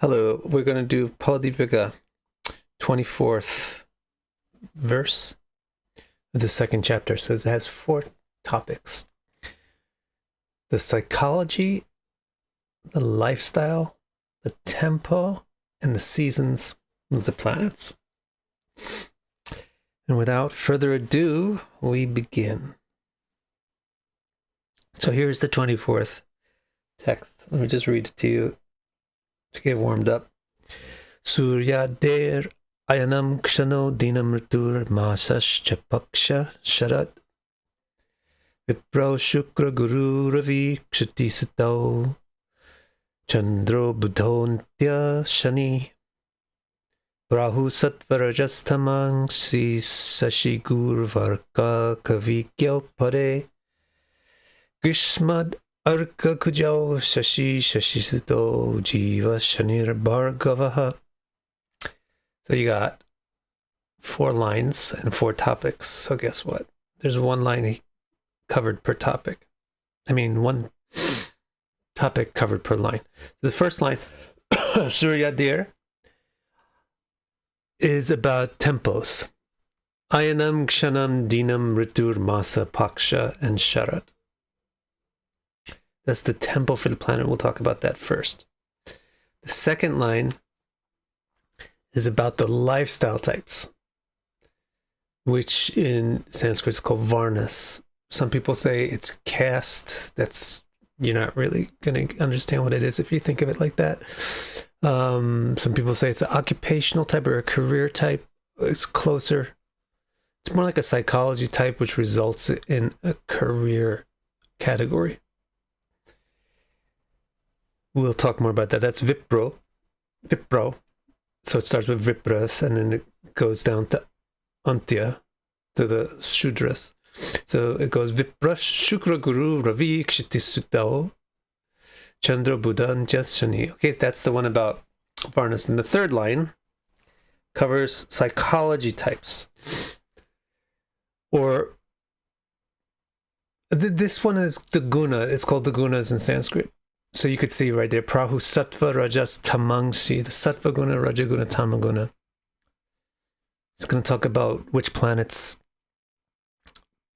Hello, we're going to do Phaladipika, 24th verse of the second chapter. So it has 4 topics: the psychology, the lifestyle, the tempo, and the seasons of the planets. And without further ado, we begin. So here's the 24th text. Let me just read it to you to get warmed up. Surya der ayanam kshano dinam ritur masas chapaksha sharat vipro shukra guru ravi kshati sutau chandro budhontya shani rahu satvarajasthamang si sashi gurvarka kavikyo pare grishmad Arka Kujao Shashi Suto Jiva Shanir Bhargavaha. So you got 4 lines and 4 topics. So guess what? There's 1 line covered per topic. I mean, 1 topic covered per line. The first line, Suryadir, is about tempos. Ayanam, Kshanam, Dinam, Ritur, Masa, Paksha, and Sharat. That's the tempo for the planet. We'll talk about that first. The second line is about the lifestyle types, which in Sanskrit is called varnas. Some people say it's caste. You're not really going to understand what it is if you think of it like that. Some people say it's an occupational type or a career type. It's closer. It's more like a psychology type, which results in a career category. We'll talk more about that. That's Vipro. So it starts with Vipras and then it goes down to Antya, to the Shudras. So it goes Vipra Shukra Guru Ravi Kshiti Sutao Chandra Buddhan Shani. Okay, that's the one about Varnas. And the third line covers psychology types. Or this one is the Guna. It's called the Gunas in Sanskrit. So you could see right there, Prahu Sattva Rajas Tamangsi, the Sattva Guna, Rajaguna, Tamaguna. It's going to talk about which planets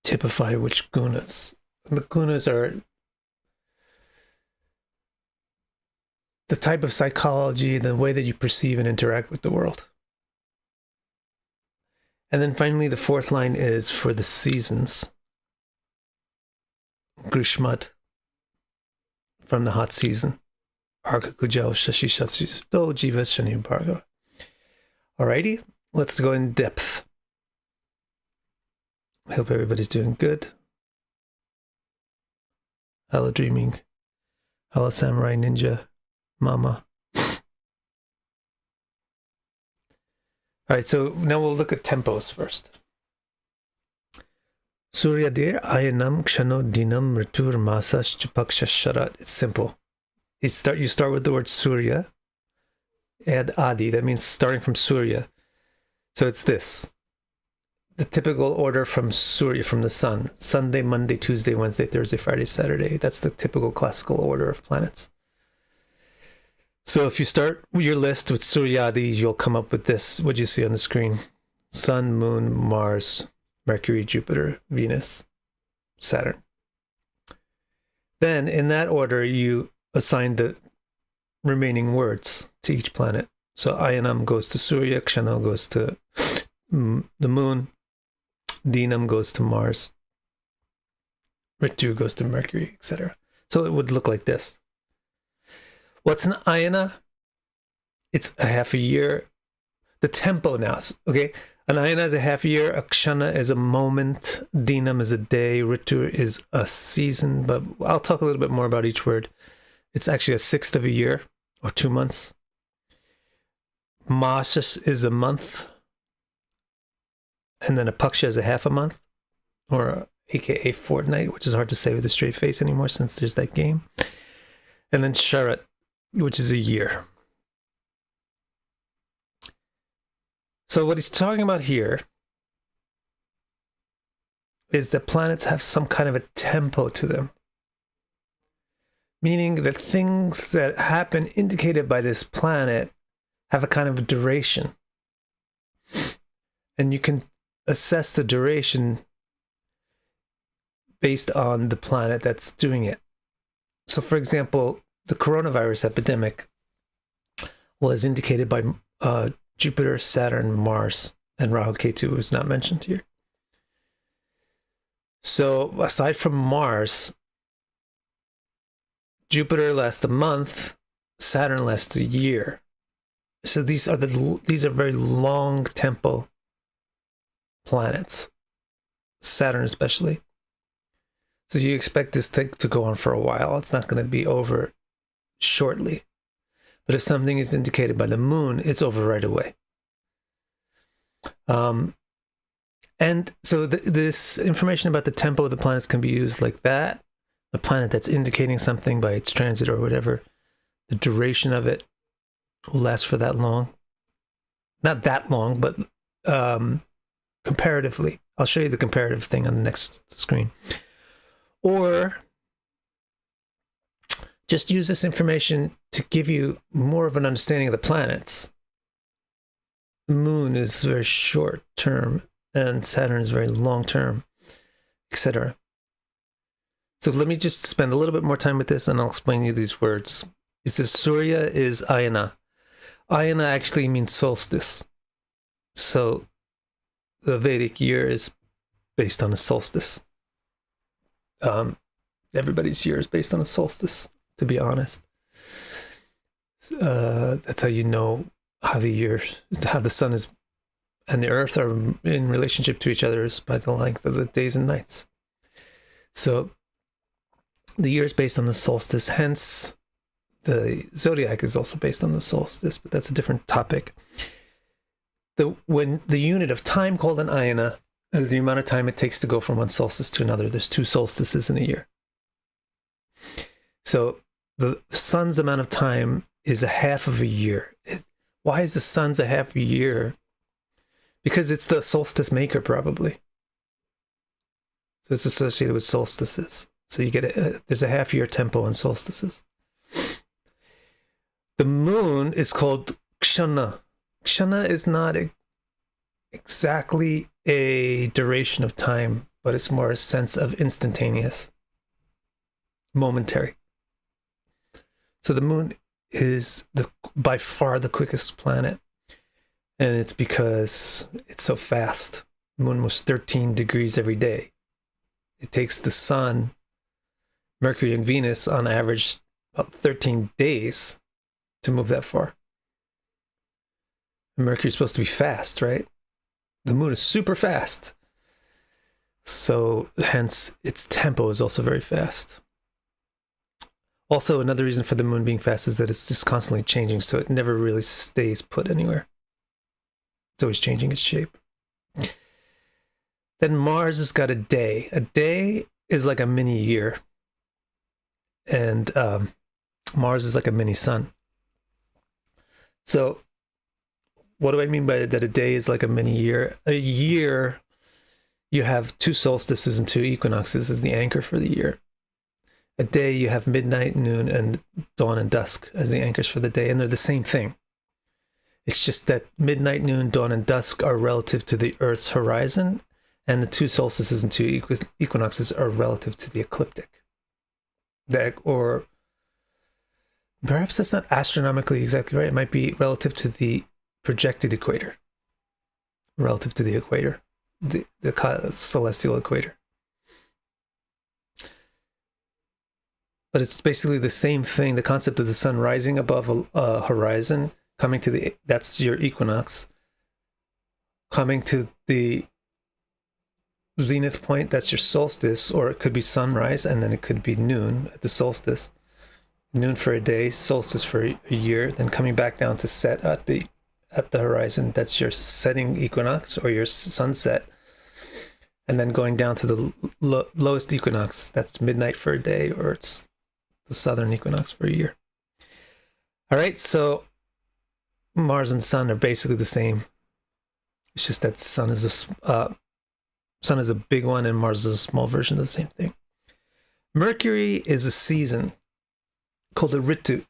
typify which gunas. The gunas are the type of psychology, the way that you perceive and interact with the world. And then finally, the 4th line is for the seasons. Grishmat, from the hot season. Arga Kujao Shashi Shashi Do Jiva Shani Bhargava. Alrighty, let's go in depth. I hope everybody's doing good. Hello Dreaming. Hello Samurai Ninja. Mama. Alright, so now we'll look at tempos first. Suryadir ayanam kshano dinam ritur masas chapaksha sharat. It's simple. You start with the word Surya, add Adi. That means starting from Surya. So it's this. The typical order from Surya, from the sun. Sunday, Monday, Tuesday, Wednesday, Thursday, Friday, Saturday. That's the typical classical order of planets. So if you start your list with Suryadi, you'll come up with this, what you see on the screen. Sun, Moon, Mars, Mercury, Jupiter, Venus, Saturn. Then, in that order, you assign the remaining words to each planet. So, Ayanam goes to Surya, Kshano goes to the Moon, Dinam goes to Mars, Ritu goes to Mercury, etc. So, it would look like this. What's an Ayana? It's a half a year. The tempo now, okay? An ayana is a half year, a kshana is a moment, dinam is a day, ritu is a season, but I'll talk a little bit more about each word. It's actually a 1/6 of a year, or 2 months. Masas is a month, and then a paksha is a half a month, or aka fortnight, which is hard to say with a straight face anymore since there's that game. And then sharat, which is a year. So what he's talking about here is that planets have some kind of a tempo to them. meaning that things that happen indicated by this planet have a kind of a duration. And you can assess the duration based on the planet that's doing it. So, for example, the coronavirus epidemic was indicated by Jupiter, Saturn, Mars, and Rahu Ketu was not mentioned here. So, aside from Mars, Jupiter lasts a month, Saturn lasts a year. So these are very long tempo planets, Saturn especially. So you expect this to go on for a while. It's not going to be over shortly. But if something is indicated by the moon, it's over right away. And so this information about the tempo of the planets can be used like that. The planet that's indicating something by its transit or whatever, the duration of it will last for that long. Not that long, but comparatively. I'll show you the comparative thing on the next screen. Or just use this information to give you more of an understanding of the planets. The moon is very short term, and Saturn is very long term, etc. So let me just spend a little bit more time with this, and I'll explain you these words. It says Surya is Ayana. Ayana actually means solstice. So the Vedic year is based on a solstice. Everybody's year is based on a solstice, to be honest. That's how you know how the sun is and the earth are in relationship to each other, is by the length of the days and nights. So the year is based on the solstice, hence the zodiac is also based on the solstice, but that's a different topic. When the unit of time called an ayana is the amount of time it takes to go from one solstice to another. There's 2 solstices in a year. So the sun's amount of time is a half of a year. Why is the sun's a half a year? Because it's the solstice maker, probably. So it's associated with solstices. So you get there's a half year tempo on solstices. The moon is called Kshana. Kshana is not exactly a duration of time, but it's more a sense of instantaneous, momentary. So the moon is by far the quickest planet, and it's because it's so fast. The moon moves 13 degrees every day. It takes the sun, Mercury and Venus on average about 13 days to move that far. And Mercury's supposed to be fast, right? The moon is super fast. So hence its tempo is also very fast. Also, another reason for the moon being fast is that it's just constantly changing, so it never really stays put anywhere. It's always changing its shape. Then Mars has got a day. A day is like a mini year. And Mars is like a mini sun. So what do I mean by that a day is like a mini year? A year, you have 2 solstices and 2 equinoxes as the anchor for the year. A day, you have midnight, noon, and dawn and dusk as the anchors for the day, and they're the same thing. It's just that midnight, noon, dawn, and dusk are relative to the Earth's horizon, and the 2 solstices and 2 equinoxes are relative to the ecliptic. Or perhaps that's not astronomically exactly right. It might be relative to the projected equator, relative to the equator, the celestial equator. But it's basically the same thing. The concept of the sun rising above a horizon, coming to that's your equinox. Coming to the zenith point, that's your solstice, or it could be sunrise, and then it could be noon at the solstice. Noon for a day, solstice for a year, then coming back down to set at the horizon, that's your setting equinox or your sunset. And then going down to the lowest equinox, that's midnight for a day, or it's the southern equinox for a year. All right, so Mars and Sun are basically the same. It's just that Sun is a big one and Mars is a small version of the same thing. Mercury is a season. called a Ritu.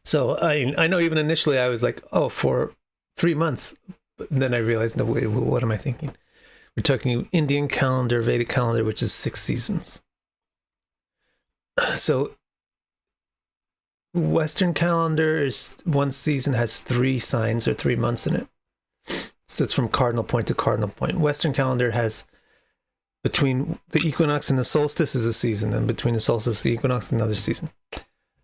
So I know even initially I was like, oh, for 3 months. But then I realized, no, wait, what am I thinking? We're talking Indian calendar, Vedic calendar, which is 6 seasons. So Western calendar is one season has 3 signs or 3 months in it. So it's from cardinal point to cardinal point. Western calendar has between the equinox and the solstice is a season, and between the solstice and the equinox another season.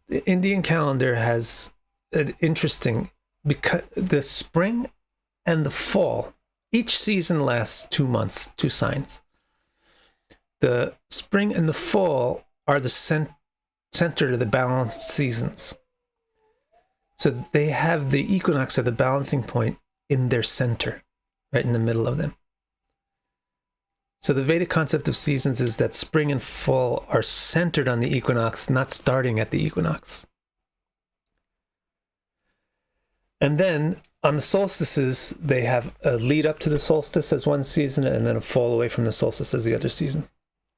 The Indian calendar has an interesting, because the spring and the fall, each season lasts 2 months, 2 signs. The spring and the fall are the center to the balanced seasons. So they have the equinox or the balancing point in their center, right in the middle of them. So the Vedic concept of seasons is that spring and fall are centered on the equinox, not starting at the equinox. And then on the solstices, they have a lead up to the solstice as one season, and then a fall away from the solstice as the other season.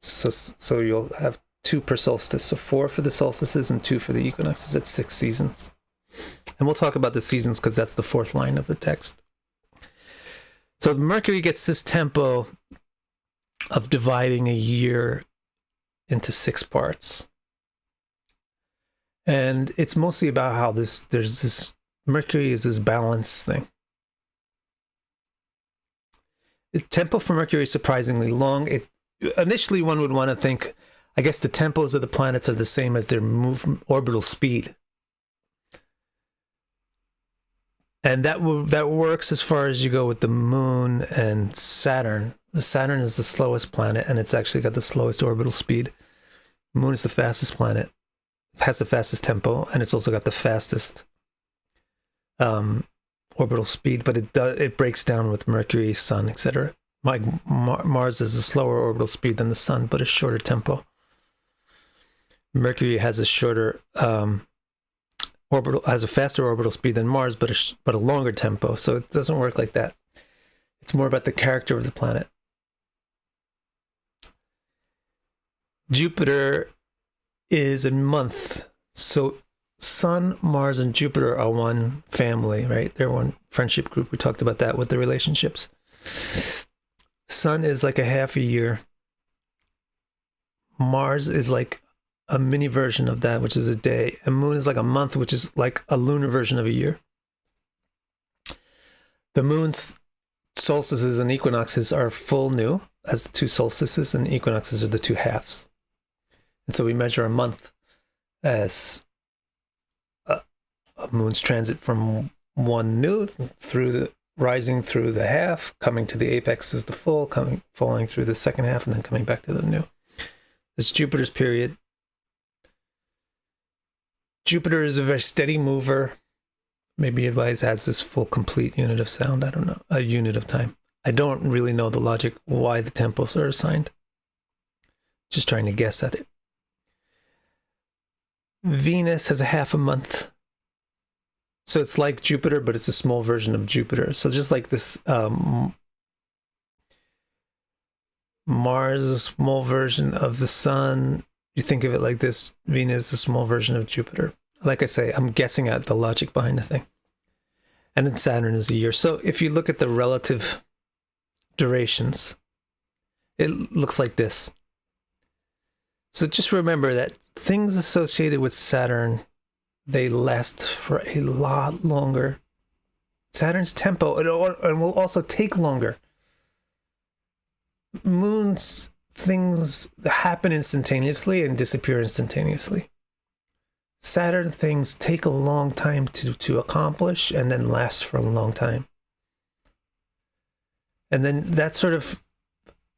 So you'll have 2 per solstice. So 4 for the solstices and 2 for the equinoxes. That's 6 seasons. And we'll talk about the seasons because that's the 4th line of the text. So Mercury gets this tempo of dividing a year into 6 parts. And it's mostly about how there's this, Mercury is this balance thing. The tempo for Mercury is surprisingly long. Initially one would want to think, I guess the tempos of the planets are the same as their orbital speed. And that works as far as you go with the Moon and Saturn. The Saturn is the slowest planet, and it's actually got the slowest orbital speed. Moon is the fastest planet, has the fastest tempo, and it's also got the fastest orbital speed, but it breaks down with Mercury, Sun, etc. Mars has a slower orbital speed than the Sun, but a shorter tempo. Mercury has a shorter has a faster orbital speed than Mars, but a longer tempo. So it doesn't work like that. It's more about the character of the planet. Jupiter is a month. So Sun, Mars, and Jupiter are one family, right? They're one friendship group. We talked about that with the relationships. Sun is like a half a year. Mars is like a mini version of that, which is a day. And Moon is like a month, which is like a lunar version of a year. The Moon's solstices and equinoxes are full new as the 2 solstices, and equinoxes are the 2 halves. And so we measure a month as a Moon's transit from one new through the rising through the half, coming to the apex is the full, falling through the second half, and then coming back to the new. This Jupiter's period. Jupiter is a very steady mover. Maybe it has this full, complete unit of sound. I don't know. A unit of time. I don't really know the logic why the tempos are assigned. Just trying to guess at it. Venus has a half a month. So it's like Jupiter, but it's a small version of Jupiter. So just like this, Mars is a small version of the Sun. You think of it like this, Venus is a small version of Jupiter. Like I say, I'm guessing at the logic behind the thing. And then Saturn is a year. So if you look at the relative durations, it looks like this. So just remember that things associated with Saturn, they last for a lot longer. Saturn's tempo, and will also take longer. Moon's things happen instantaneously and disappear instantaneously. Saturn things take a long time to accomplish and then last for a long time. And then that sort of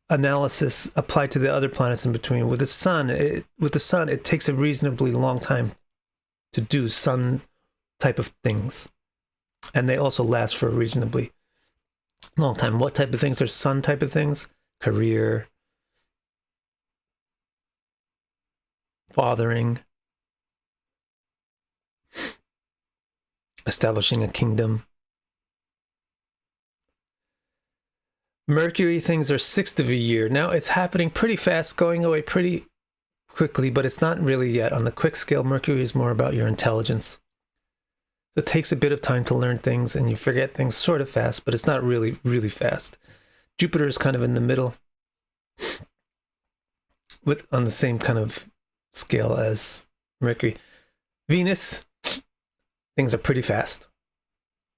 analysis applied to the other planets in between. With the sun, it takes a reasonably long time to do sun type of things. And they also last for a reasonably long time. What type of things are sun type of things? Career, fathering, establishing a kingdom. Mercury things are 6th of a year. Now it's happening pretty fast, going away pretty quickly, but it's not really yet. On the quick scale, Mercury is more about your intelligence. So it takes a bit of time to learn things, and you forget things sort of fast, but it's not really, really fast. Jupiter is kind of in the middle, on the same kind of scale as Mercury. Venus, things are pretty fast.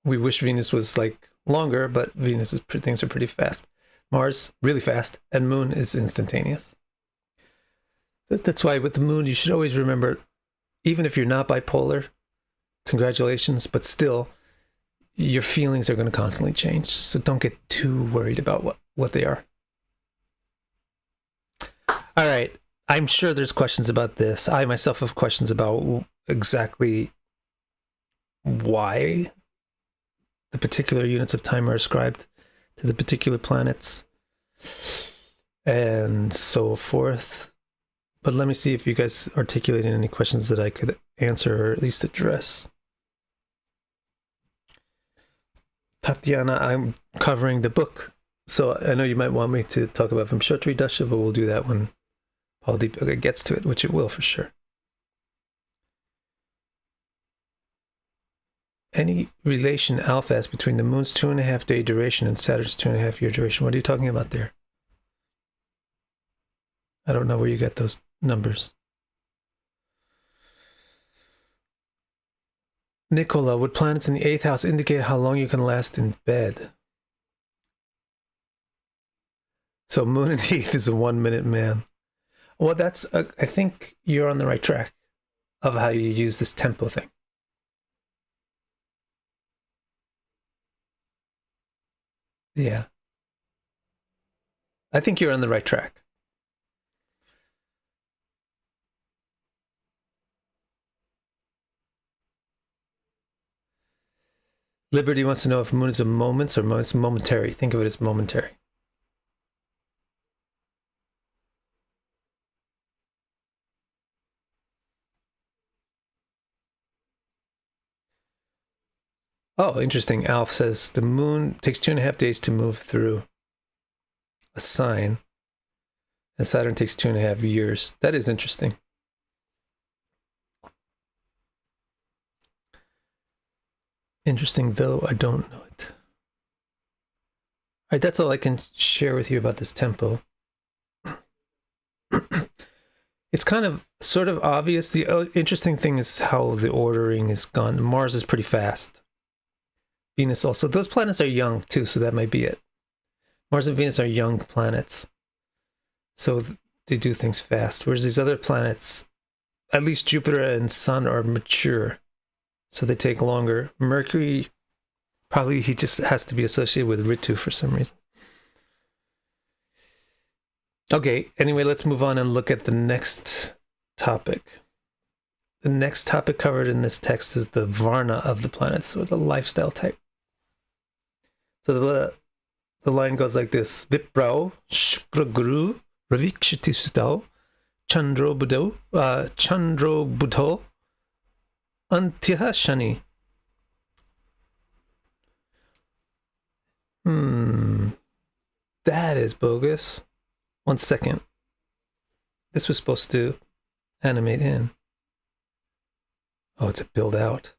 We wish Venus was like longer, but things are pretty fast. Mars, really fast, and Moon is instantaneous. That's why with the Moon, you should always remember, even if you're not bipolar, congratulations, but still, your feelings are going to constantly change. So don't get too worried about what they are. All right. I'm sure there's questions about this. I myself have questions about exactly why the particular units of time are ascribed to the particular planets and so forth. But let me see if you guys articulated any questions that I could answer or at least address. Tatiana, I'm covering the book. So I know you might want me to talk about Vimshottari Dasha, but we'll do that when Phaladipika gets to it, which it will for sure. Any relation alpha has between the moon's 2.5 day duration and Saturn's 2.5 year duration? What are you talking about there? I don't know where you get those numbers. Nicola, would planets in the 8th house indicate how long you can last in bed? So Moon in the 8th is a 1 minute man. Well, I think you're on the right track of how you use this tempo thing. Yeah. I think you're on the right track. Liberty wants to know if Moon is a moment or it's momentary. Think of it as momentary. Oh, interesting. Alf says the moon takes 2.5 days to move through a sign, and Saturn takes 2.5 years. That is interesting. Interesting, though I don't know it. All right, that's all I can share with you about this tempo. It's kind of sort of obvious. The interesting thing is how the ordering is gone. Mars is pretty fast. Venus also. Those planets are young too, so that might be it. Mars and Venus are young planets. So they do things fast. Whereas these other planets, at least Jupiter and Sun, are mature. So they take longer. Mercury, probably he just has to be associated with Ritu for some reason. Okay, anyway, let's move on and look at the next topic. The next topic covered in this text is the Varna of the planets, or the lifestyle type. So the line goes like this: Viprao, Shukraguru, Ravikshiti Sutao, Chandro Budho, Antya Shani. That is bogus. 1 second. This was supposed to animate in. Oh, it's a build out.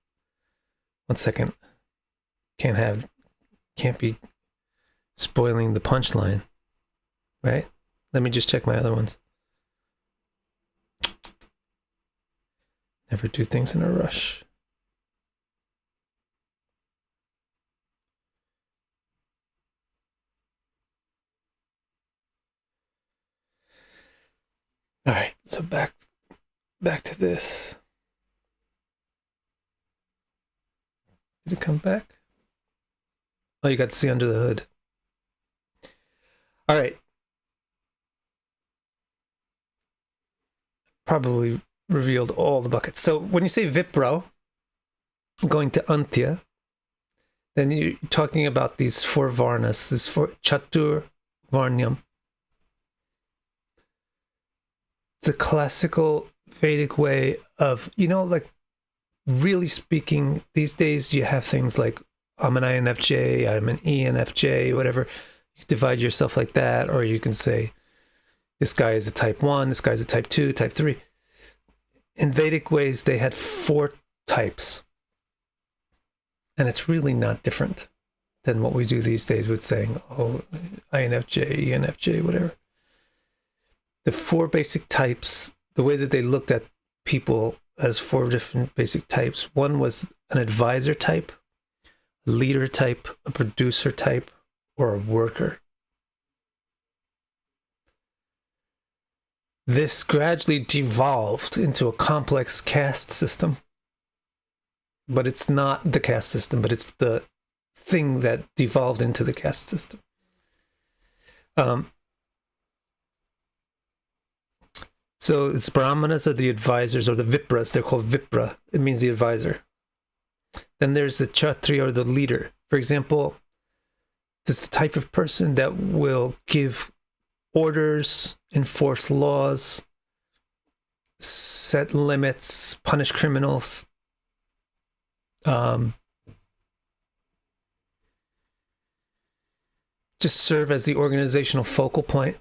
1 second. Can't be spoiling the punchline, right? Let me just check my other ones. Never do things in a rush. All right, so back to this. Did it come back? Oh, you got to see under the hood. All right. Probably revealed all the buckets. So when you say Vipro, going to Antya, then you're talking about these 4 Varnas, this 4 Chatur Varnyam. The classical Vedic way of, like really speaking, these days you have things like I'm an INFJ, I'm an ENFJ, whatever. You divide yourself like that, or you can say This guy is a type 1, this guy's a type 2, type 3. In Vedic ways, they had 4 types. And it's really not different than what we do these days with saying, oh, INFJ, ENFJ, whatever. The 4 basic types, the way that they looked at people as 4 different basic types. One was an advisor type, a leader type, a producer type, or a worker. This gradually devolved into a complex caste system. But it's not the caste system, but it's the thing that devolved into the caste system. So it's Brahmanas are the advisors, or the Vipras. They're called Vipra. It means the advisor. Then there's the Kshatriya, or the leader. For example, this is the type of person that will give orders, enforce laws, set limits, punish criminals. Just serve as the organizational focal point.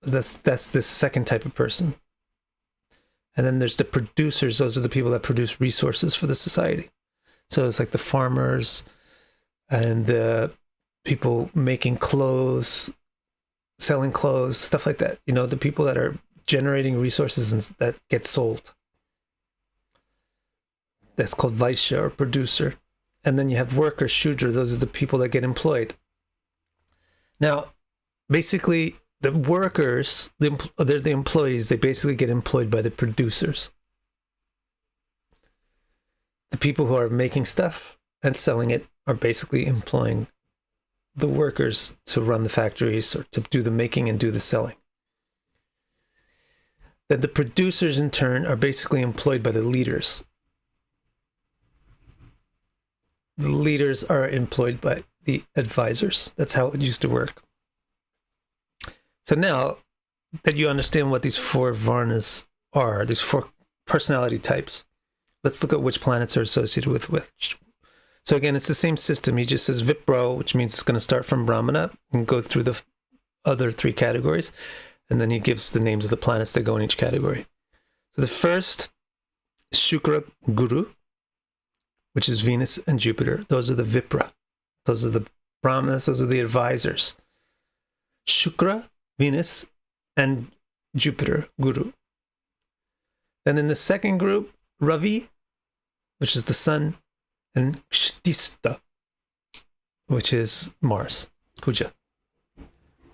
That's this second type of person. And then there's the producers. Those are the people that produce resources for the society. So it's like the farmers and the people making clothes, selling clothes, stuff like that. You know, the people that are generating resources and that get sold. That's called Vaishya, or producer. And then you have workers, Shudra. Those are the people that get employed. Now, basically, the workers, they're the employees. They basically get employed by the producers. The people who are making stuff and selling it are basically employing the workers to run the factories or to do the making and do the selling. Then the producers, in turn, are basically employed by the leaders. The leaders are employed by the advisors. That's how it used to work. So now that you understand what these 4 varnas are, these 4 personality types, let's look at which planets are associated with which. So again, it's the same system. He just says Vipra, which means it's going to start from Brahmana and go through the other 3 categories. And then he gives the names of the planets that go in each category. So the first is Shukra Guru, which is Venus and Jupiter. Those are the Vipra. Those are the Brahmanas. Those are the advisors. Shukra, Venus, and Jupiter, Guru. Then in the second group, Ravi, which is the Sun, and Kshtista, which is Mars, Kuja.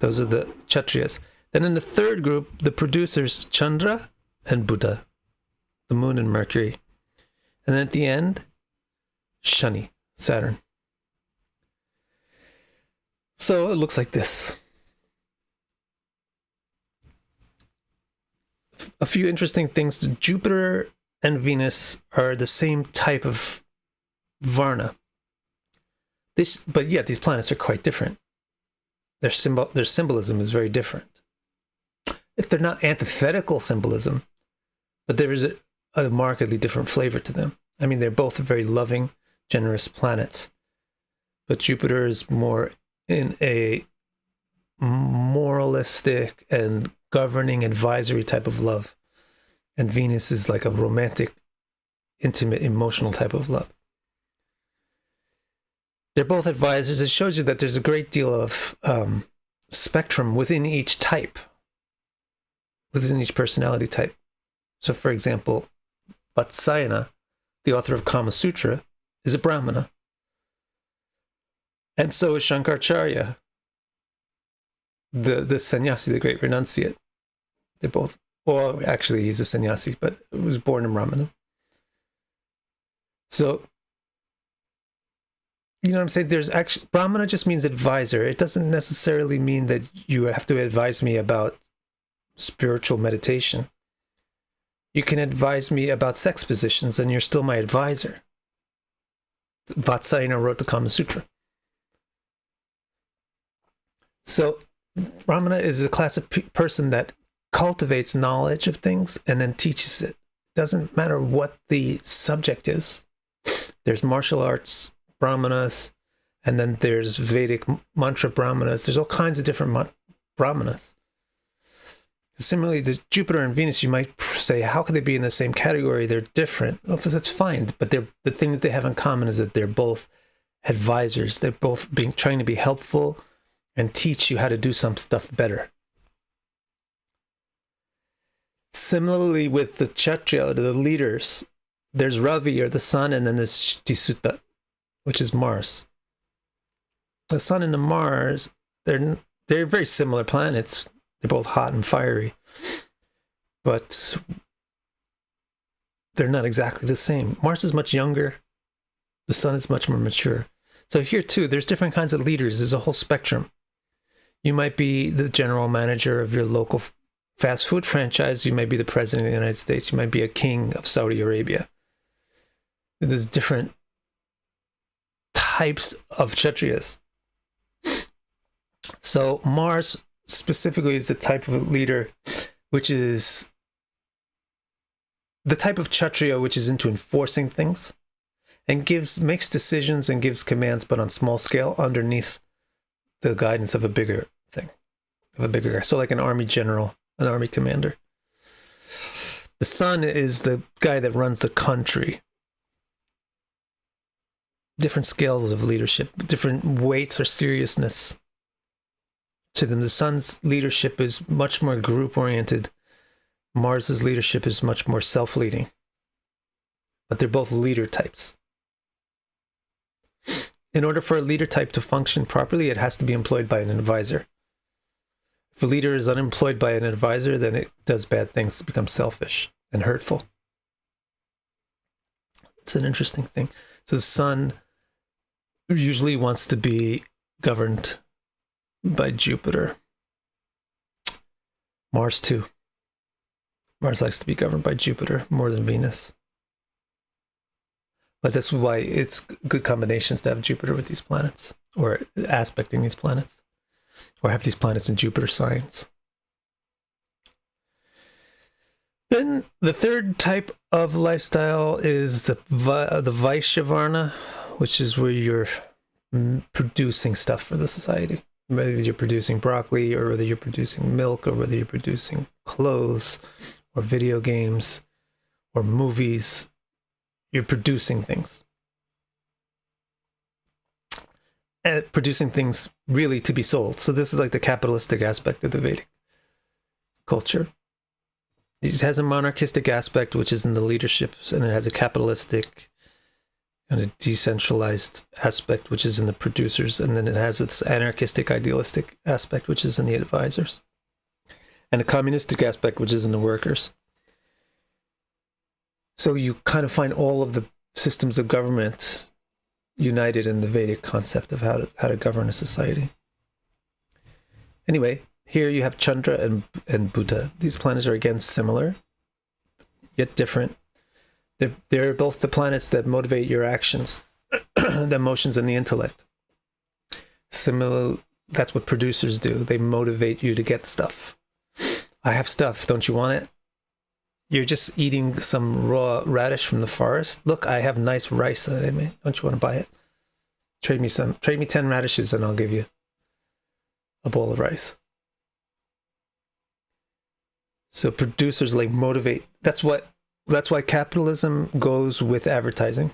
Those are the Kshatriyas. Then in the third group, the producers, Chandra and Buddha, the Moon and Mercury. And then at the end, Shani, Saturn. So it looks like this. A few interesting things. Jupiter and Venus are the same type of Varna. But yet these planets are quite different. Their symbolism is very different. If they're not antithetical symbolism, but there is a markedly different flavor to them. I mean, they're both very loving, generous planets. But Jupiter is more in a moralistic and governing advisory type of love. And Venus is like a romantic, intimate, emotional type of love. They're both advisors. It shows you that there's a great deal of spectrum within each type, within each personality type. So, for example, Vatsayana, the author of Kama Sutra, is a Brahmana. And so is Shankaracharya, the sannyasi, the great renunciate. They're both, well, actually, he's a sannyasi, but he was born in Brahmana. So, you know what I'm saying? There's actually, Brahmana just means advisor. It doesn't necessarily mean that you have to advise me about spiritual meditation. You can advise me about sex positions and you're still my advisor. Vatsayana wrote the Kama Sutra. So Brahmana is a class of person that cultivates knowledge of things and then teaches it. Doesn't matter what the subject is. There's martial arts Brahmanas, and then there's Vedic mantra Brahmanas. There's all kinds of different brahmanas. Similarly, the Jupiter and Venus, you might say, how could they be in the same category? They're different. Well, that's fine, but the thing that they have in common is that they're both advisors. They're both trying to be helpful and teach you how to do some stuff better. Similarly, with the Kshatriya, the leaders, there's Ravi, or the sun, and then there's Tisutta, which is Mars. The sun and the Mars, they're very similar planets. They're both hot and fiery, but they're not exactly the same. Mars is much younger. The sun is much more mature. So here too, there's different kinds of leaders. There's a whole spectrum. You might be the general manager of your local fast food franchise. You might be the president of the United States. You might be a king of Saudi Arabia. There's different types of Kshatriyas. So Mars specifically is the type of leader which is the type of Kshatriya which is into enforcing things and makes decisions and gives commands, but on small scale underneath the guidance of a bigger thing, of a bigger guy. So like an army general, an army commander. The sun is the guy that runs the country. Different scales of leadership, different weights or seriousness to them. The sun's leadership is much more group-oriented. Mars's leadership is much more self-leading. But they're both leader types. In order for a leader type to function properly, it has to be employed by an advisor. If a leader is unemployed by an advisor, then it does bad things, it becomes selfish and hurtful. It's an interesting thing. So the sun usually wants to be governed by Jupiter. Mars too. Mars likes to be governed by Jupiter more than Venus. But that's why it's good combinations to have Jupiter with these planets, or aspecting these planets, or have these planets in Jupiter signs. Then the third type of lifestyle is the Vaishyavarna, which is where you're producing stuff for the society. Whether you're producing broccoli, or whether you're producing milk, or whether you're producing clothes, or video games, or movies, you're producing things. And producing things really to be sold. So this is like the capitalistic aspect of the Vedic culture. It has a monarchistic aspect, which is in the leadership, and it has a capitalistic and a decentralized aspect, which is in the producers, and then it has its anarchistic, idealistic aspect, which is in the advisors, and a communistic aspect, which is in the workers. So you kind of find all of the systems of government united in the Vedic concept of how to govern a society. Anyway, here you have Chandra and Buddha. These planets are again similar, yet different. They're both the planets that motivate your actions, the emotions, and the intellect. Similar, that's what producers do. They motivate you to get stuff. I have stuff. Don't you want it? You're just eating some raw radish from the forest. Look, I have nice rice that I made. Don't you want to buy it? Trade me 10 radishes and I'll give you a bowl of rice. So producers like motivate. That's why capitalism goes with advertising.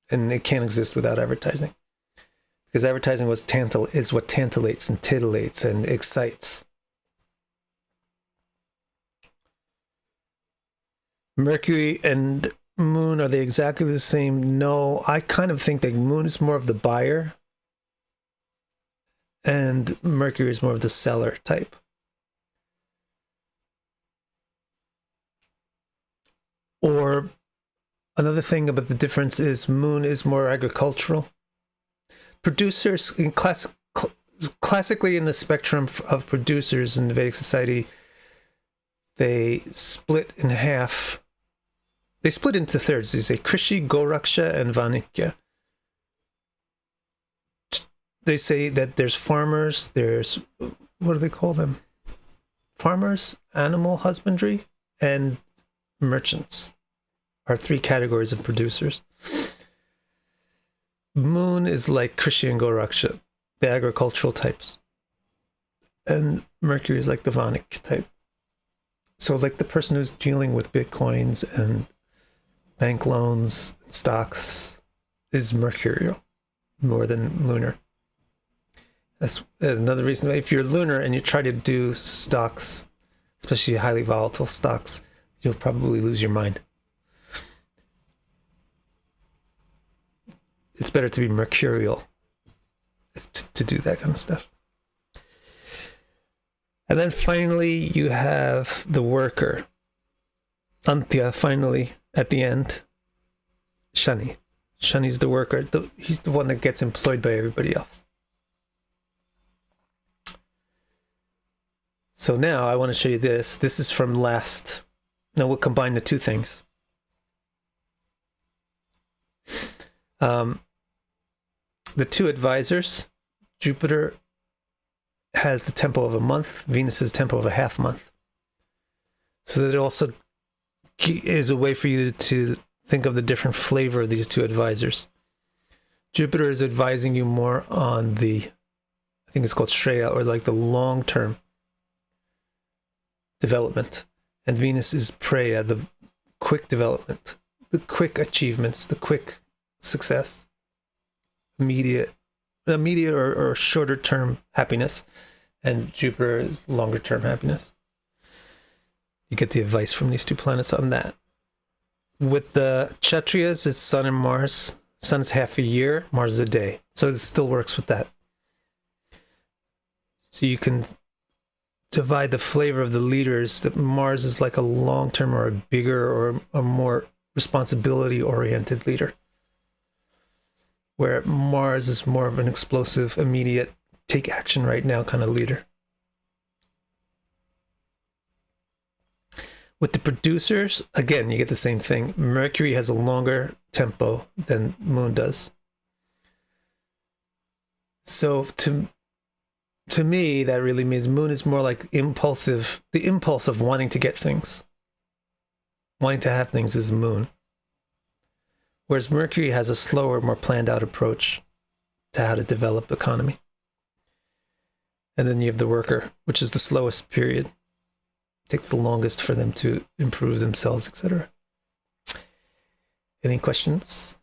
And it can't exist without advertising. Because advertising is what tantalates and titillates and excites. Mercury and Moon, are they exactly the same? No, I kind of think that Moon is more of the buyer and Mercury is more of the seller type. Or another thing about the difference is Moon is more agricultural. Producers, classically in the spectrum of producers in the Vedic society, they split in half. They split into thirds. They say Krishi, Goraksha, and Vanikya. They say that there's farmers, there's, what do they call them? Farmers, animal husbandry, and merchants are three categories of producers. Moon is like Krishi and Goraksha, the agricultural types. and Mercury is like the Vedic type. So like the person who's dealing with bitcoins and bank loans, stocks is mercurial more than lunar. That's another reason. If you're lunar and you try to do stocks, especially highly volatile stocks, you'll probably lose your mind. It's better to be mercurial to do that kind of stuff. And then finally, you have the worker. Antya, finally, at the end, Shani. Shani's the worker. He's the one that gets employed by everybody else. So now I want to show you this. This is from last. Now we'll combine the two things. The two advisors, Jupiter has the tempo of a month, Venus has tempo of a half month. So that it also is a way for you to think of the different flavor of these two advisors. Jupiter is advising you more on the, I think it's called Shreya, or like the long-term development. And Venus is Preya, the quick development, the quick achievements, the quick success, immediate or shorter term happiness. And Jupiter is longer term happiness. You get the advice from these two planets on that. With the Kshatriyas, it's Sun and Mars. Sun is half a year, Mars is a day. So it still works with that. So you can divide the flavor of the leaders, that Mars is like a long-term or a bigger or a more responsibility-oriented leader, where Mars is more of an explosive, immediate, take action right now kind of leader. With the producers, again, you get the same thing. Mercury has a longer tempo than Moon does. So to me, that really means Moon is more like impulsive. The impulse of wanting to get things, wanting to have things is Moon. Whereas Mercury has a slower, more planned out approach to how to develop economy. And then you have the worker, which is the slowest period. Takes the longest for them to improve themselves, etc. Any questions?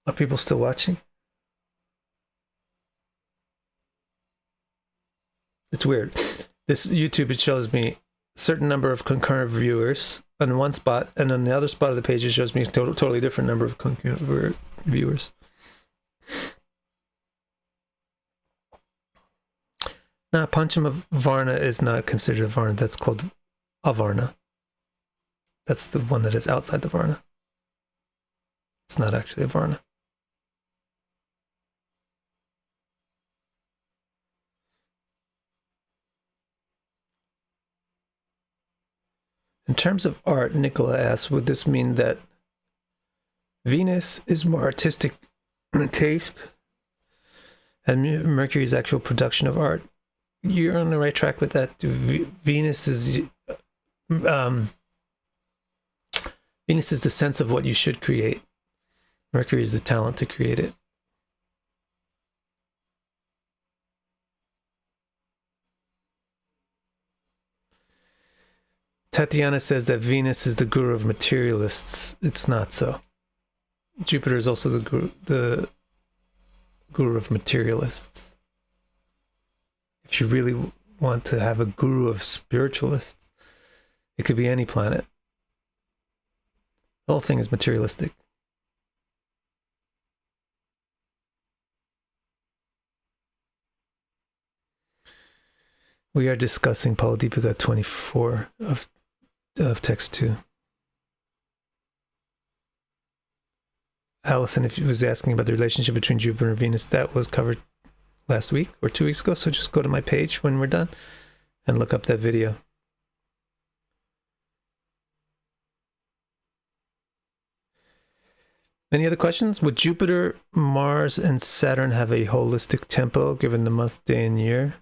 Are people still watching? It's weird. This YouTube, it shows me a certain number of concurrent viewers on one spot, and on the other spot of the page, it shows me a totally different number of concurrent viewers. Now, Panchama Varna is not considered a Varna. That's called Avarna. That's the one that is outside the Varna. It's not actually a Varna. In terms of art, Nicola asks, would this mean that Venus is more artistic taste and Mercury's actual production of art? You're on the right track with that. Venus is the sense of what you should create. Mercury is the talent to create it. Tatiana says that Venus is the guru of materialists. It's not so. Jupiter is also the guru of materialists. If you really want to have a guru of spiritualists, it could be any planet. The whole thing is materialistic. We are discussing Phaladipika 24 of text 2. Allison, if you was asking about the relationship between Jupiter and Venus, that was covered last week or 2 weeks ago. So just go to my page when we're done and look up that video. Any other questions? Would Jupiter, Mars, and Saturn have a holistic tempo given the month, day, and year?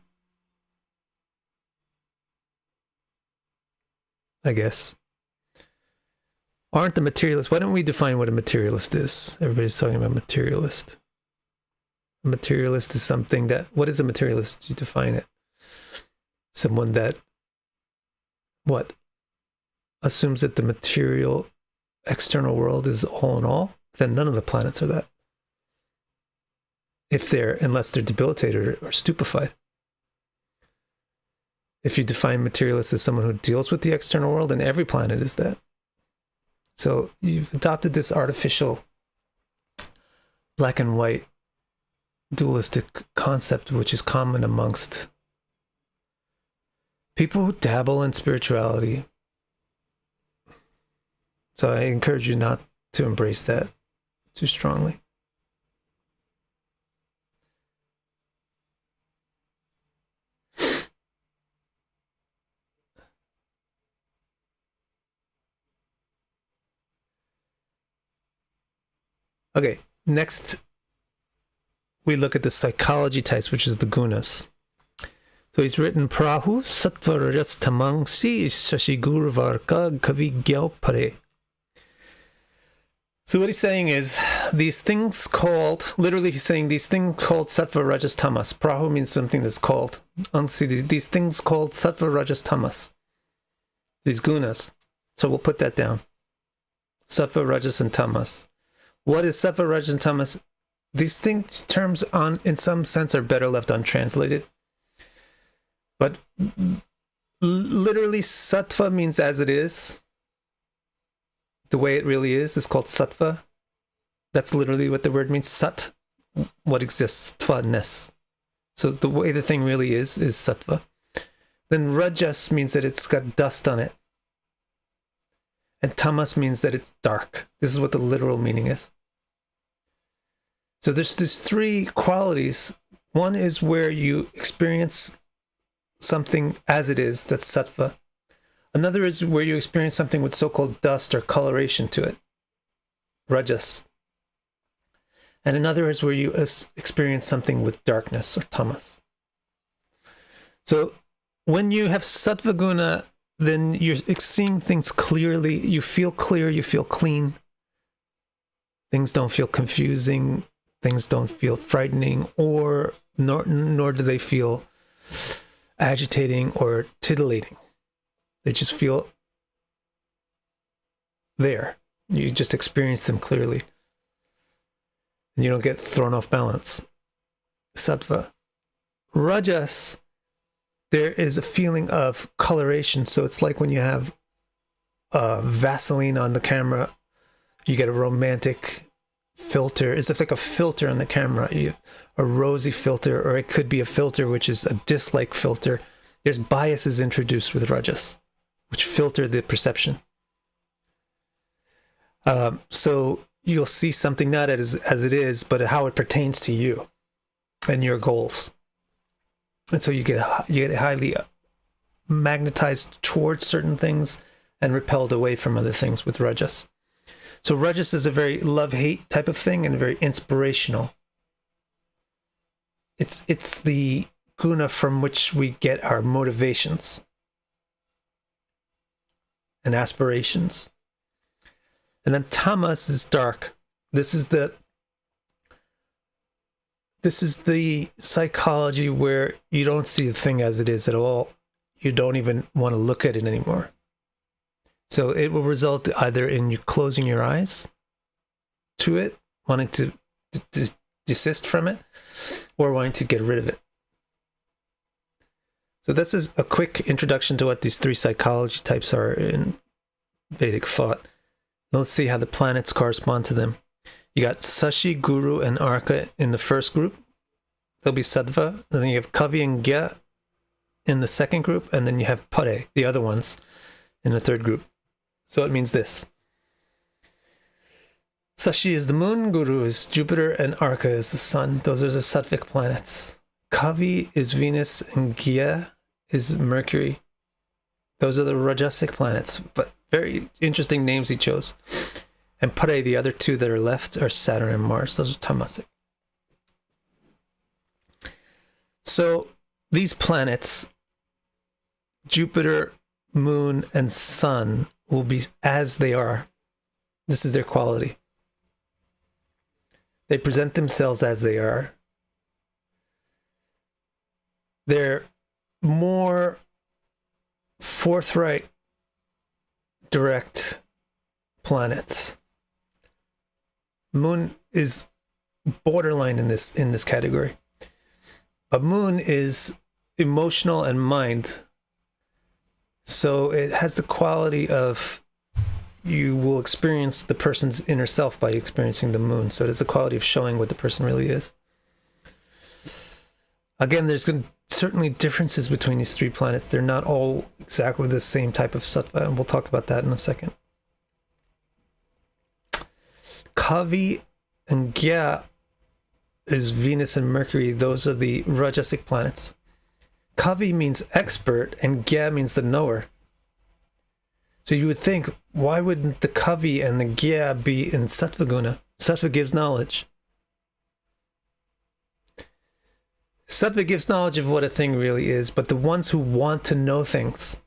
I guess. Aren't the materialists? Why don't we define what a materialist is? Everybody's talking about materialist. A materialist is something that, what is a materialist? You define it. Someone that, what? Assumes that the material external world is all in all, then none of the planets are that. Unless they're debilitated or stupefied. If you define materialist as someone who deals with the external world, then every planet is that. So you've adopted this artificial black and white dualistic concept, which is common amongst people who dabble in spirituality. So I encourage you not to embrace that too strongly. Okay, next we look at the psychology types, which is the Gunas. So he's written Prahu Sattva Rajas Tamang Si Shashi Guru Varka Kavi Gyao Pare. So what he's saying is these things called, literally he's saying these things called Sattva Rajas Tamas. Prahu means something that's called, these things called Sattva Rajas Tamas. These Gunas. So we'll put that down. Sattva Rajas and Tamas. What is Sattva Rajas and Tamas? These things, terms in some sense are better left untranslated. But literally Sattva means as it is. The way it really is called sattva. That's literally what the word means. Sat, what exists, tva-ness. So the way the thing really is sattva. Then rajas means that it's got dust on it. And tamas means that it's dark. This is what the literal meaning is. So there's these three qualities. One is where you experience something as it is, that's sattva. Another is where you experience something with so-called dust or coloration to it, rajas. And another is where you experience something with darkness or tamas. So when you have sattva guna, then you're seeing things clearly. You feel clear, you feel clean. Things don't feel confusing. Things don't feel frightening, or nor do they feel agitating or titillating. They just feel there. You just experience them clearly. And you don't get thrown off balance. Sattva. Rajas, there is a feeling of coloration. So it's like when you have Vaseline on the camera, you get a romantic filter. It's like a filter on the camera. You have a rosy filter, or it could be a filter which is a dislike filter. There's biases introduced with Rajas, which filter the perception. So you'll see something not as it is, but how it pertains to you and your goals. And so you get highly magnetized towards certain things and repelled away from other things with Rajas. So Rajas is a very love-hate type of thing and very inspirational. It's the guna from which we get our motivations and aspirations. And then tamas is dark. This is the psychology where you don't see the thing as it is at all. You don't even want to look at it anymore. So it will result either in you closing your eyes to it, wanting to desist from it, or wanting to get rid of it. So that's a quick introduction to what these three psychology types are in Vedic thought. Let's see how the planets correspond to them. You got Sashi, Guru, and Arka in the first group. They'll be Sattva. And then you have Kavi and Gya in the second group. And then you have Pare, the other ones, in the third group. So it means this. Sashi is the moon, Guru is Jupiter, and Arka is the sun. Those are the Sattvic planets. Kavi is Venus, and Gya is Mercury. Those are the Rajasic planets, but very interesting names he chose. And Pare, the other two that are left, are Saturn and Mars. Those are Tamasic. So these planets, Jupiter, Moon, and Sun, will be as they are. This is their quality. They present themselves as they are. they're more forthright, direct planets. Moon is borderline in this category. But Moon is emotional and mind. So it has the quality of, you will experience the person's inner self by experiencing the moon. So it has the quality of showing what the person really is. Again, there's certainly differences between these three planets. They're not all exactly the same type of sattva, and we'll talk about that in a second. Kavi and Gya is Venus and Mercury. Those are the Rajasic planets. Kavi means expert, and Gya means the knower. So you would think, why wouldn't the Kavi and the Gya be in Sattva Guna? Sattva gives knowledge. Sattva gives knowledge of what a thing really is, but the ones who want to know things,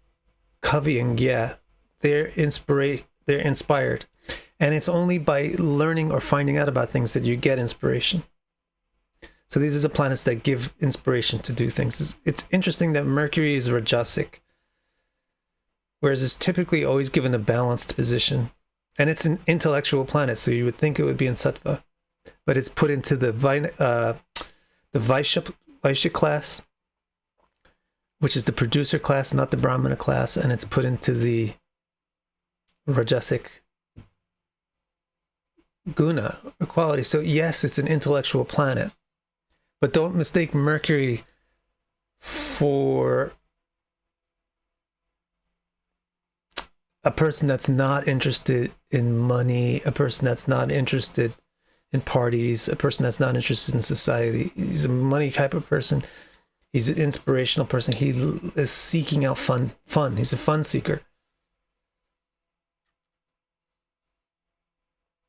Kavi and Gya, they're inspired. And it's only by learning or finding out about things that you get inspiration. So these are the planets that give inspiration to do things. It's interesting that Mercury is Rajasic, whereas it's typically always given a balanced position. And it's an intellectual planet, so you would think it would be in Sattva. But it's put into the Vaishya class, which is the producer class, not the Brahmana class, and it's put into the Rajasic Guna quality. So yes, it's an intellectual planet, but don't mistake Mercury for a person that's not interested in money, a person that's not interested in parties, a person that's not interested in society. He's a money type of person. He's an inspirational person. He is seeking out fun. He's a fun seeker.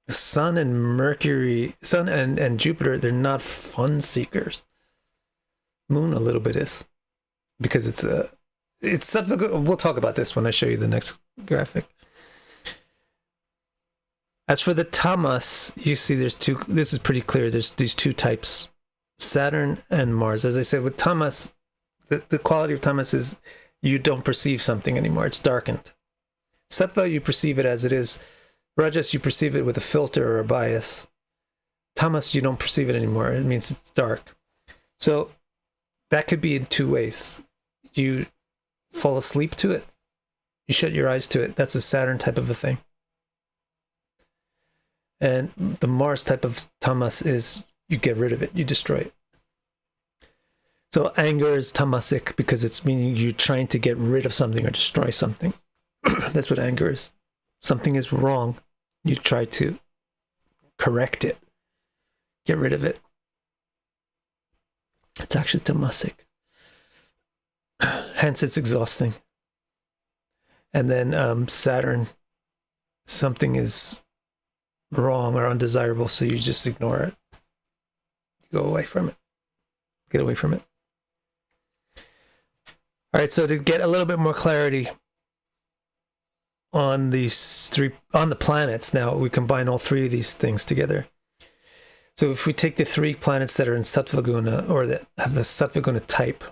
Sun and Mercury, Sun and Jupiter, they're not fun seekers. Moon a little bit is, because it's Sattva. We'll talk about this when I show you the next graphic. As for the tamas, you see there's two. This is pretty clear. There's these two types, Saturn and Mars. As I said, with tamas, the quality of tamas is you don't perceive something anymore. It's darkened. Sattva, you perceive it as it is. Rajas, you perceive it with a filter or a bias. Tamas, you don't perceive it anymore. It means it's dark. So that could be in two ways. You fall asleep to it. You shut your eyes to it. That's a Saturn type of a thing. And the Mars type of tamas is you get rid of it. You destroy it. So anger is tamasic because it's meaning you're trying to get rid of something or destroy something. That's what anger is. Something is wrong. You try to correct it. Get rid of it. It's actually tamasic. Hence, it's exhausting. And then Saturn, something is wrong or undesirable, so you just ignore it. You go away from it. Get away from it. All right, so to get a little bit more clarity on these three, on the planets, now we combine all three of these things together. So if we take the three planets that are in Sattva Guna, or that have the Sattva Guna type,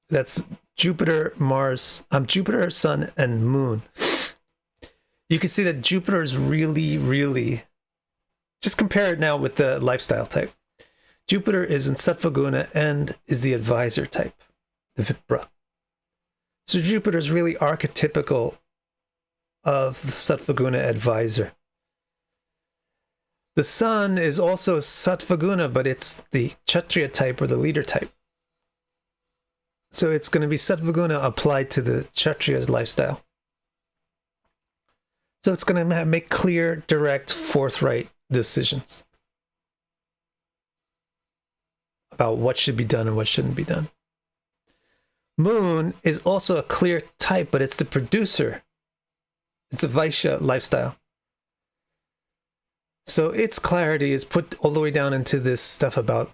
that's Jupiter, Mars, Jupiter, Sun, and Moon. You can see that Jupiter is really, really, just compare it now with the lifestyle type. Jupiter is in Sattva Guna and is the advisor type, the Vipra. So Jupiter is really archetypical of the Sattva Guna advisor. The Sun is also Sattva Guna, but it's the Kshatriya type or the leader type. So it's going to be Sattva Guna applied to the Kshatriya's lifestyle. So it's going to make clear, direct, forthright decisions about what should be done and what shouldn't be done. Moon is also a clear type, but it's the producer. It's a Vaishya lifestyle. So its clarity is put all the way down into this stuff about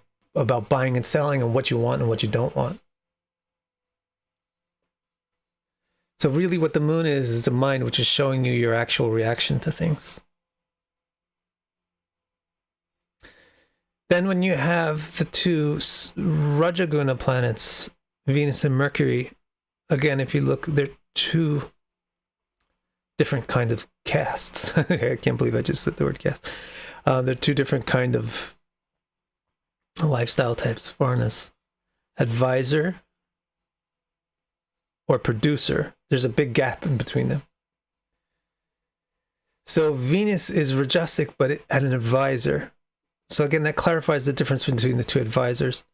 buying and selling and what you want and what you don't want. So really what the moon is the mind, which is showing you your actual reaction to things. Then when you have the two Rajaguna planets, Venus and Mercury, again, if you look, they're two different kinds of castes. I can't believe I just said the word caste. They're two different kind of lifestyle types. Varnas. Advisor or producer. There's a big gap in between them. So Venus is Rajasic, but at an advisor. So again, that clarifies the difference between the two advisors.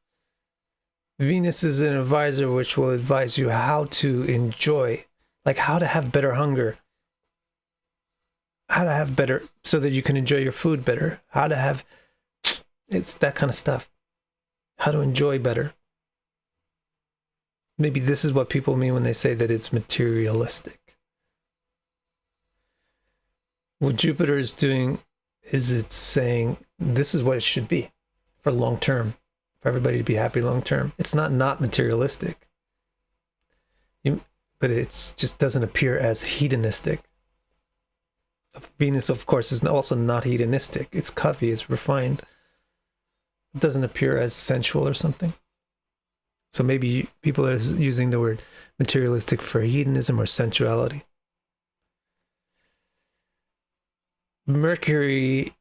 Venus is an advisor which will advise you how to enjoy, like how to have better hunger, how to have better, so that you can enjoy your food better, how to have, it's that kind of stuff, how to enjoy better. Maybe this is what people mean when they say that it's materialistic. What Jupiter is doing is it's saying this is what it should be for long term, for everybody to be happy long term. It's not materialistic, but it just doesn't appear as hedonistic. Venus, of course, is also not hedonistic. It's kavi, it's refined. It doesn't appear as sensual or something. So maybe people are using the word materialistic for hedonism or sensuality. Mercury,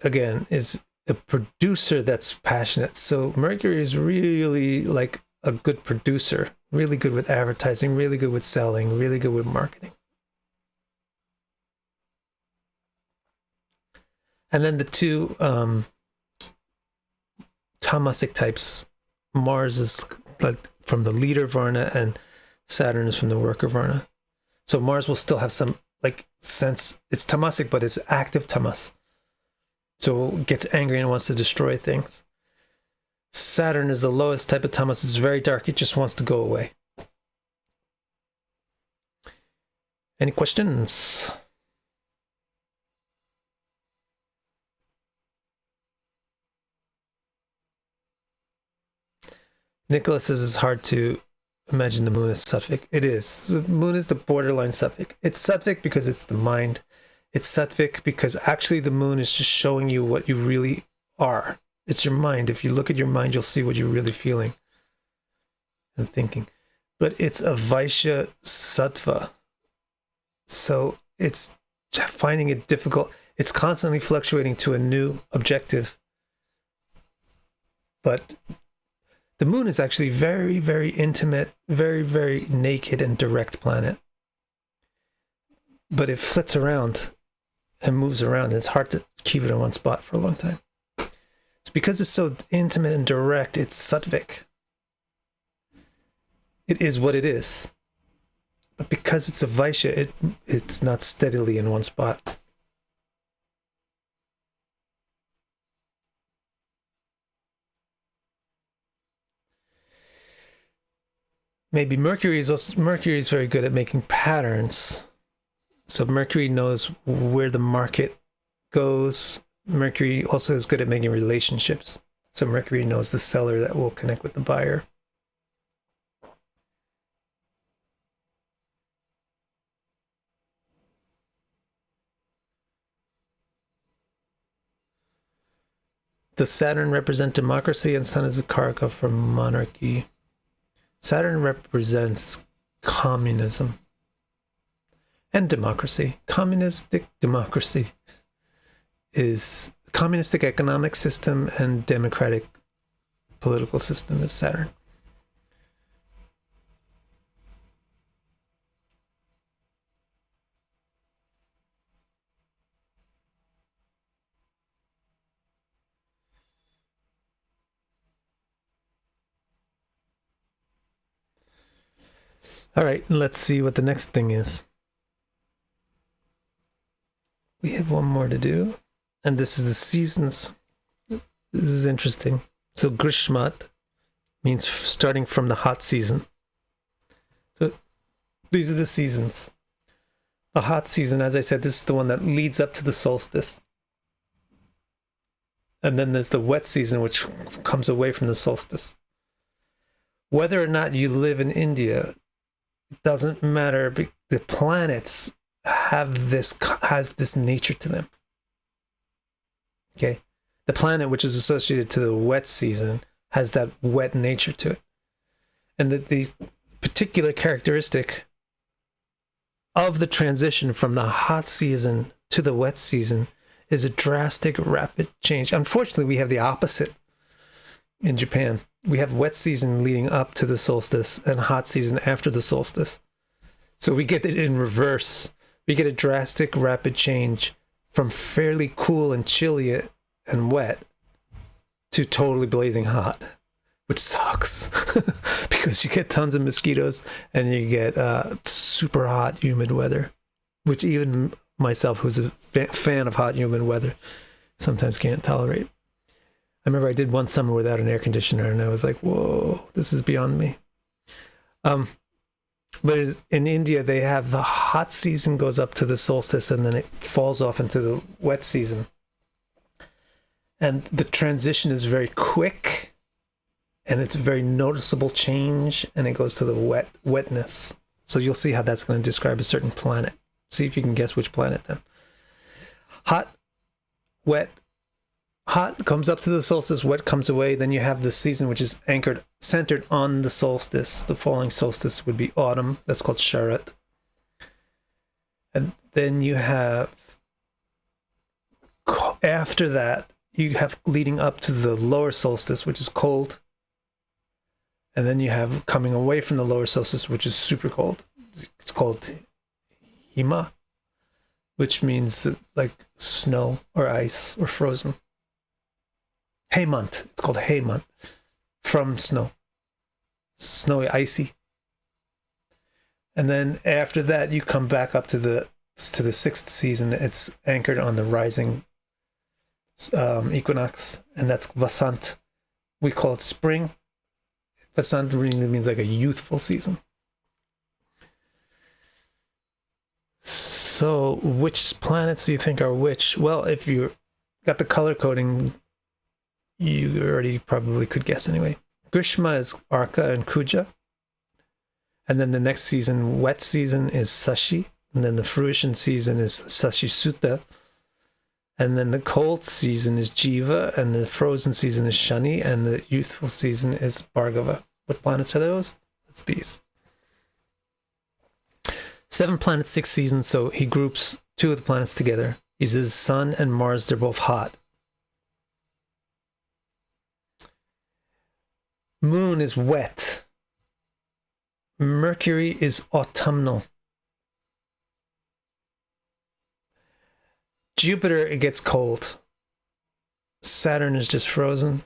again, is a producer that's passionate. So Mercury is really like a good producer, really good with advertising, really good with selling, really good with marketing. And then the two tamasic types, Mars is like from the leader Varna and Saturn is from the worker Varna. So Mars will still have some like sense, it's tamasic, but it's active tamas. So it gets angry and wants to destroy things. Saturn is the lowest type of tamas. It's very dark. It just wants to go away. Any questions? Nicholas says it's hard to imagine the moon as sattvic. It is. The moon is the borderline sattvic. It's sattvic because it's the mind. It's sattvic because actually the moon is just showing you what you really are. It's your mind. If you look at your mind, you'll see what you're really feeling and thinking. But it's a Vaishya sattva. So it's finding it difficult. It's constantly fluctuating to a new objective. But the moon is actually very, very intimate, very, very naked and direct planet. But it flits around and moves around. It's hard to keep it in one spot for a long time. It's because it's so intimate and direct, it's sattvic. It is what it is. But because it's a Vaishya, it's not steadily in one spot. Maybe Mercury is very good at making patterns. So Mercury knows where the market goes. Mercury also is good at making relationships. So Mercury knows the seller that will connect with the buyer. Does Saturn represent democracy and Sun is a karaka for monarchy? Saturn represents communism and democracy. Communistic democracy is communistic economic system and democratic political system is Saturn. All right, let's see what the next thing is. We have one more to do, and this is the seasons. This is interesting. So Grishmat means starting from the hot season. So these are the seasons. A hot season, as I said, this is the one that leads up to the solstice. And then there's the wet season, which comes away from the solstice. Whether or not you live in India, it doesn't matter. The planets have this nature to them. Okay, The planet which is associated to the wet season has that wet nature to it. And the particular characteristic of the transition from the hot season to the wet season is a drastic, rapid change. Unfortunately, we have the opposite in Japan. We have wet season leading up to the solstice and hot season after the solstice. So we get it in reverse. We get a drastic, rapid change from fairly cool and chilly and wet to totally blazing hot, which sucks because you get tons of mosquitoes and you get super hot, humid weather, which even myself, who's a fan of hot, humid weather, sometimes can't tolerate. I remember I did one summer without an air conditioner and I was like, whoa, this is beyond me. But in India, they have the hot season goes up to the solstice and then it falls off into the wet season. And the transition is very quick and it's a very noticeable change and it goes to the wetness. So you'll see how that's going to describe a certain planet. See if you can guess which planet then. Hot, wet. Hot comes up to the solstice, wet comes away. Then you have the season which is centered on the solstice. The falling solstice would be autumn. That's called Sharat. And then you have, after that, you have leading up to the lower solstice, which is cold. And then you have coming away from the lower solstice, which is super cold. It's called Hima, which means like snow or ice or frozen. Hemant. It's called Hemant, from snow. Snowy, icy. And then after that, you come back up to the sixth season. It's anchored on the rising equinox, and that's Vasant. We call it spring. Vasant really means like a youthful season. So, which planets do you think are which? Well, if you got the color coding, you already probably could guess anyway. Grishma is Arka and Kuja. And then the next season, wet season, is Sashi. And then the fruition season is Sashi Sutta. And then the cold season is Jiva. And the frozen season is Shani. And the youthful season is Bhargava. What planets are those? It's these. 7 planets, 6 seasons. So he groups 2 of the planets together. He says Sun and Mars, they're both hot. Moon is wet. Mercury is autumnal. Jupiter, it gets cold. Saturn is just frozen.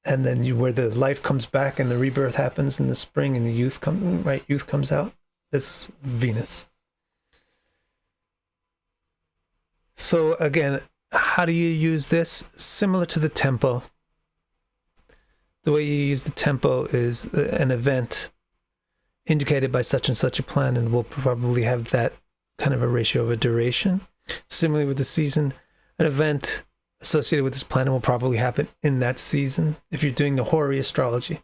And then where the life comes back and the rebirth happens in the spring and the youth comes out. It's Venus. So again, how do you use this? Similar to the tempo. The way you use the tempo is an event indicated by such and such a planet, and will probably have that kind of a ratio of a duration. Similarly with the season, an event associated with this planet will probably happen in that season if you're doing the Hori astrology,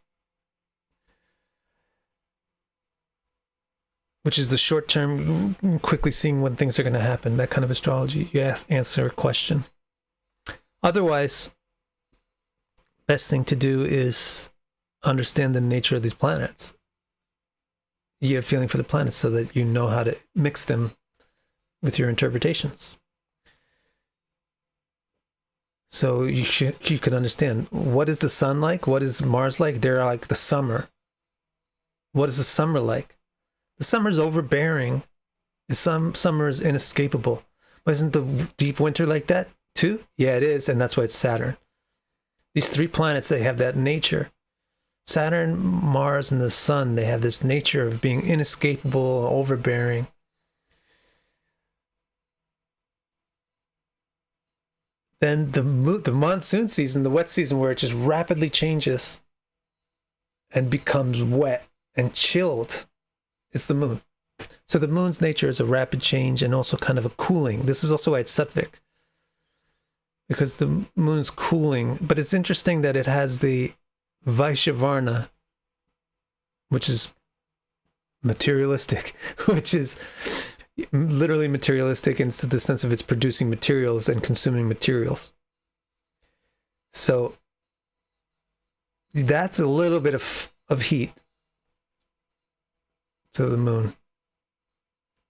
which is the short term, quickly seeing when things are going to happen, that kind of astrology. You answer a question. Otherwise, best thing to do is understand the nature of these planets. You have a feeling for the planets so that you know how to mix them with your interpretations. So you can understand, what is the sun like? What is Mars like? They're like the summer. What is the summer like? The summer is overbearing. The summer is inescapable. But isn't the deep winter like that too? Yeah, it is, and that's why it's Saturn. These 3 planets, they have that nature. Saturn, Mars, and the Sun, they have this nature of being inescapable, overbearing. Then the monsoon season, the wet season, where it just rapidly changes and becomes wet and chilled, it's the moon. So the moon's nature is a rapid change and also kind of a cooling. This is also why it's Sattvic, because the moon's cooling. But it's interesting that it has the Vaishyavarna, which is materialistic, which is literally materialistic in the sense of it's producing materials and consuming materials. So that's a little bit of heat to the moon.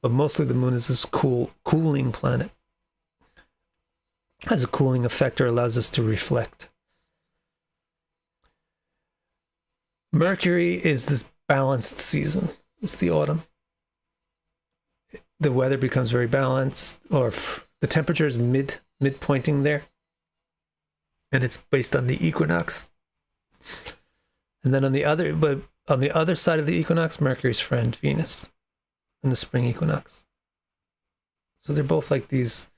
But mostly the moon is this cooling planet. Has a cooling effect or allows us to reflect. Mercury is this balanced season. It's the autumn. The weather becomes very balanced, or the temperature is mid-pointing there. And it's based on the equinox. And then on the other side of the equinox, Mercury's friend, Venus, in the spring equinox. So they're both like these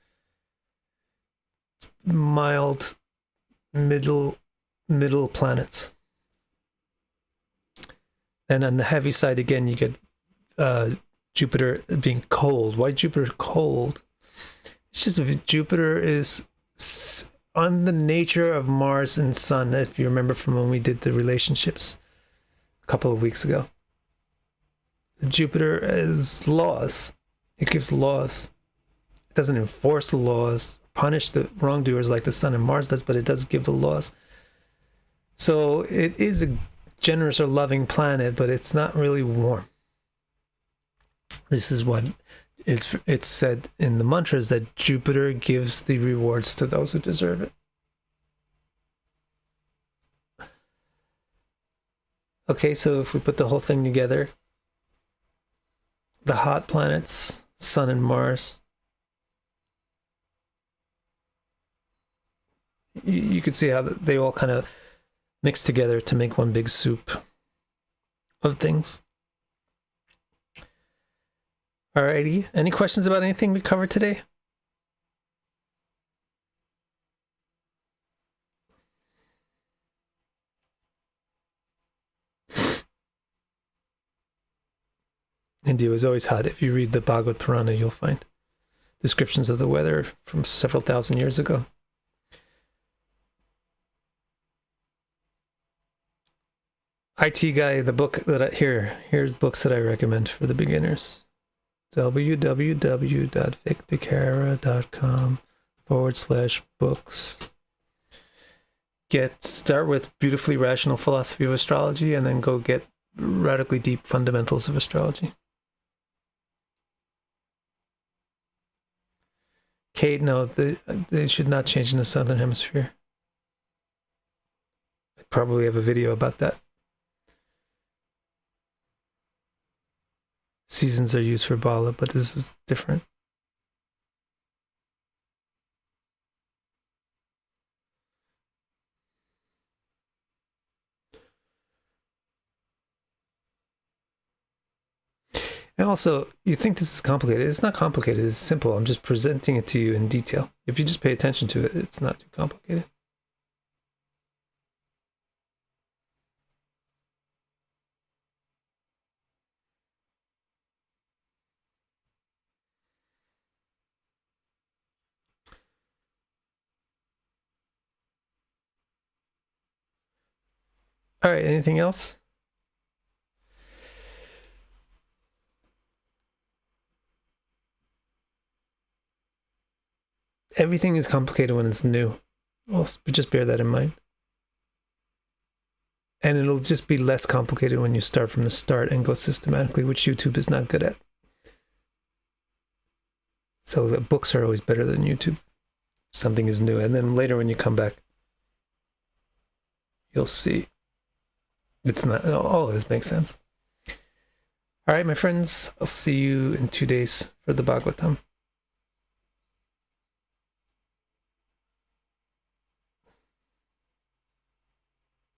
mild middle planets. And on the heavy side, again, you get Jupiter being cold. Why Jupiter cold? It's just if Jupiter is on the nature of Mars and Sun, if you remember from when we did the relationships a couple of weeks ago. Jupiter is laws. It gives laws. It doesn't enforce the laws, punish the wrongdoers like the Sun and Mars does, but it does give the laws. So it is a generous or loving planet, but it's not really warm. This is what it's said in the mantras, that Jupiter gives the rewards to those who deserve it. Okay, so if we put the whole thing together, the hot planets, Sun and Mars, you could see how they all kind of mix together to make one big soup of things. Alrighty, any questions about anything we covered today? India was always hot. If you read the Bhagavad Purana, you'll find descriptions of the weather from several thousand years ago. IT guy, the book that here's books that I recommend for the beginners. www.victicara.com/books. Start with Beautifully Rational Philosophy of Astrology, and then go get Radically Deep Fundamentals of Astrology. Kate, no, they should not change in the Southern Hemisphere. I probably have a video about that. Seasons are used for Bala, but this is different. And also, you think this is complicated. It's not complicated. It's simple. I'm just presenting it to you in detail. If you just pay attention to it, it's not too complicated. All right, anything else? Everything is complicated when it's new. Well, just bear that in mind. And it'll just be less complicated when you start from the start and go systematically, which YouTube is not good at. So books are always better than YouTube. Something is new. And then later when you come back, you'll see it's not, oh, this makes sense. All right, my friends, I'll see you in 2 days for the Bhagavatam.